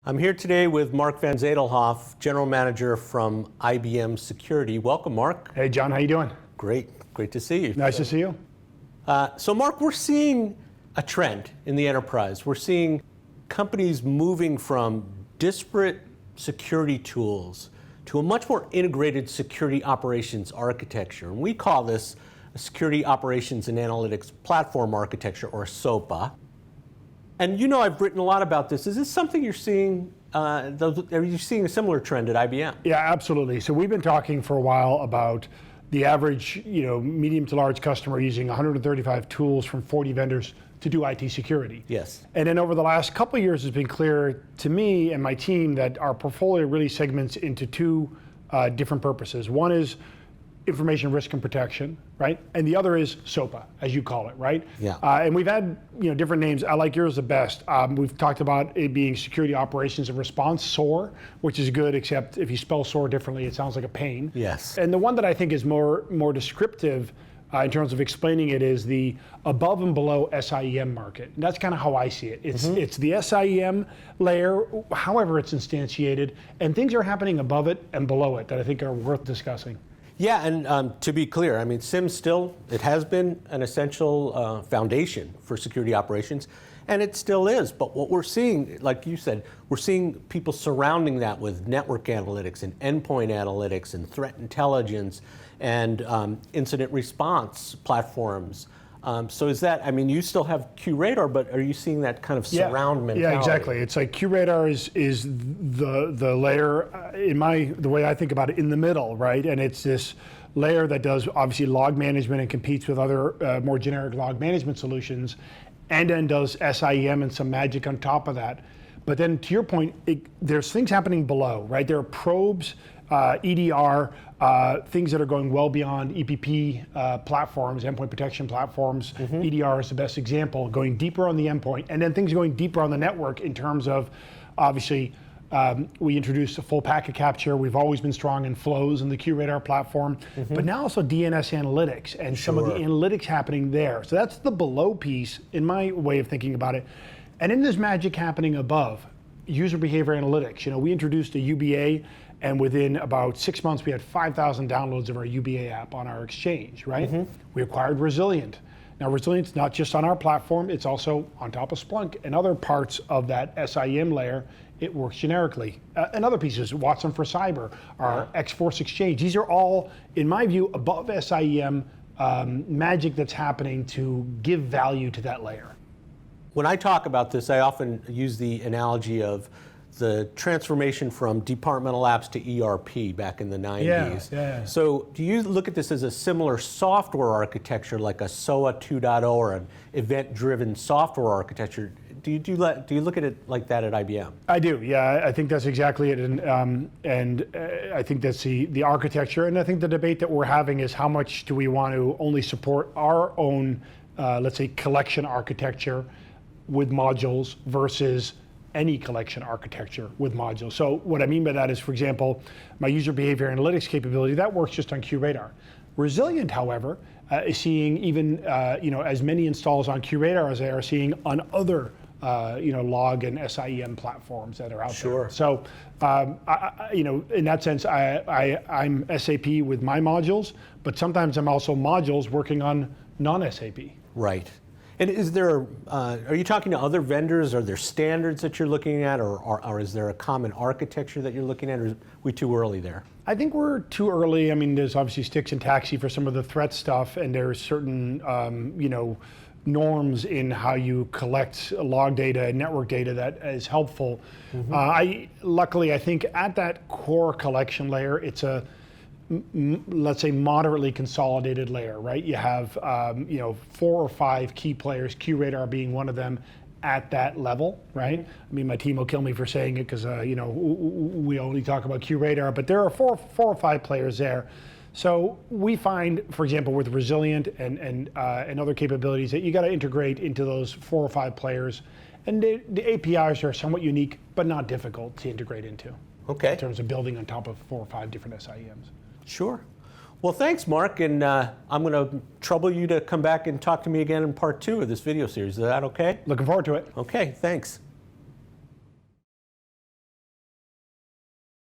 I'm here today with Marc van Zadelhoff, General Manager from IBM Security. Welcome, Marc. Hey, John, how you doing? Great to see you. Nice to see you. So, Marc, we're seeing a trend in the enterprise. We're seeing companies moving from disparate security tools to a much more integrated security operations architecture. And we call this a Security Operations and Analytics Platform Architecture, or SOAPA. And you know I've written a lot about this. Is this something you're seeing, are you seeing a similar trend at IBM? Yeah, absolutely. So we've been talking for a while about the average, medium to large customer using 135 tools from 40 vendors to do IT security. Yes. And then over the last couple of years, it's been clear to me and my team that our portfolio really segments into two different purposes. One is information risk and protection, right? And the other is SOAPA, as you call it, right? Yeah. And we've had different names. I like yours the best. We've talked about it being Security Operations and Response, SOAR, which is good, except if you spell SOAR differently, it sounds like a pain. Yes. And the one that I think is more descriptive in terms of explaining it is the above and below SIEM market. And that's kind of how I see it. It's the SIEM layer, however it's instantiated, and things are happening above it and below it that I think are worth discussing. Yeah, and to be clear, I mean, SIEM still, it has been an essential foundation for security operations, and it still is. But what we're seeing, like you said, we're seeing people surrounding that with network analytics and endpoint analytics and threat intelligence and incident response platforms. So is that, I mean, you still have QRadar, but are you seeing that kind of surround mentality? Yeah, exactly. It's like QRadar is the layer, the way I think about it, in the middle, right? And it's this layer that does obviously log management and competes with other more generic log management solutions, and then does SIEM and some magic on top of that. But then to your point, there's things happening below, right? There are probes, EDR, things that are going well beyond EPP platforms, endpoint protection platforms. EDR is the best example, going deeper on the endpoint, and then things going deeper on the network in terms of, obviously, we introduced a full packet capture. We've always been strong in flows in the QRadar platform, but now also DNS analytics and some of the analytics happening there. So that's the below piece in my way of thinking about it. And then there's magic happening above, user behavior analytics. We introduced a UBA, and within about 6 months, we had 5,000 downloads of our UBA app on our exchange, right? We acquired Resilient. Now, Resilient's not just on our platform, it's also on top of Splunk and other parts of that SIEM layer. It works generically. And other pieces, Watson for Cyber, our X-Force Exchange. These are all, in my view, above SIEM magic that's happening to give value to that layer. When I talk about this, I often use the analogy of the transformation from departmental apps to ERP back in the 90s. Yeah. So do you look at this as a similar software architecture, like a SOA 2.0 or an event-driven software architecture? Do you look at it like that at IBM? I do, yeah. I think that's exactly it, and I think that's the architecture. And I think the debate that we're having is how much do we want to only support our own, let's say, collection architecture with modules versus any collection architecture with modules. So what I mean by that is, for example, my user behavior analytics capability, that works just on QRadar. Resilient, however, is seeing even as many installs on QRadar as they are seeing on other log and SIEM platforms that are out there. So in that sense, I'm SAP with my modules, but sometimes I'm also modules working on non-SAP. Right. And is there, are you talking to other vendors? Are there standards that you're looking at, or is there a common architecture that you're looking at, or are we too early there? I think we're too early. I mean, there's obviously Stix and Taxi for some of the threat stuff, and there's certain, norms in how you collect log data and network data that is helpful. Luckily, I think at that core collection layer, it's a, let's say, moderately consolidated layer, right? You have 4 or 5 key players, QRadar being one of them, at that level, right? I mean, my team will kill me for saying it because we only talk about QRadar, but there are four or five players there. So we find, for example, with Resilient and other capabilities, that you got to integrate into those 4 or 5 players, and the APIs are somewhat unique, but not difficult to integrate into. Okay. In terms of building on top of 4 or 5 different SIEMs. Sure. Well, thanks, Marc, and I'm going to trouble you to come back and talk to me again in part 2 of this video series. Is that okay? Looking forward to it. Okay, thanks.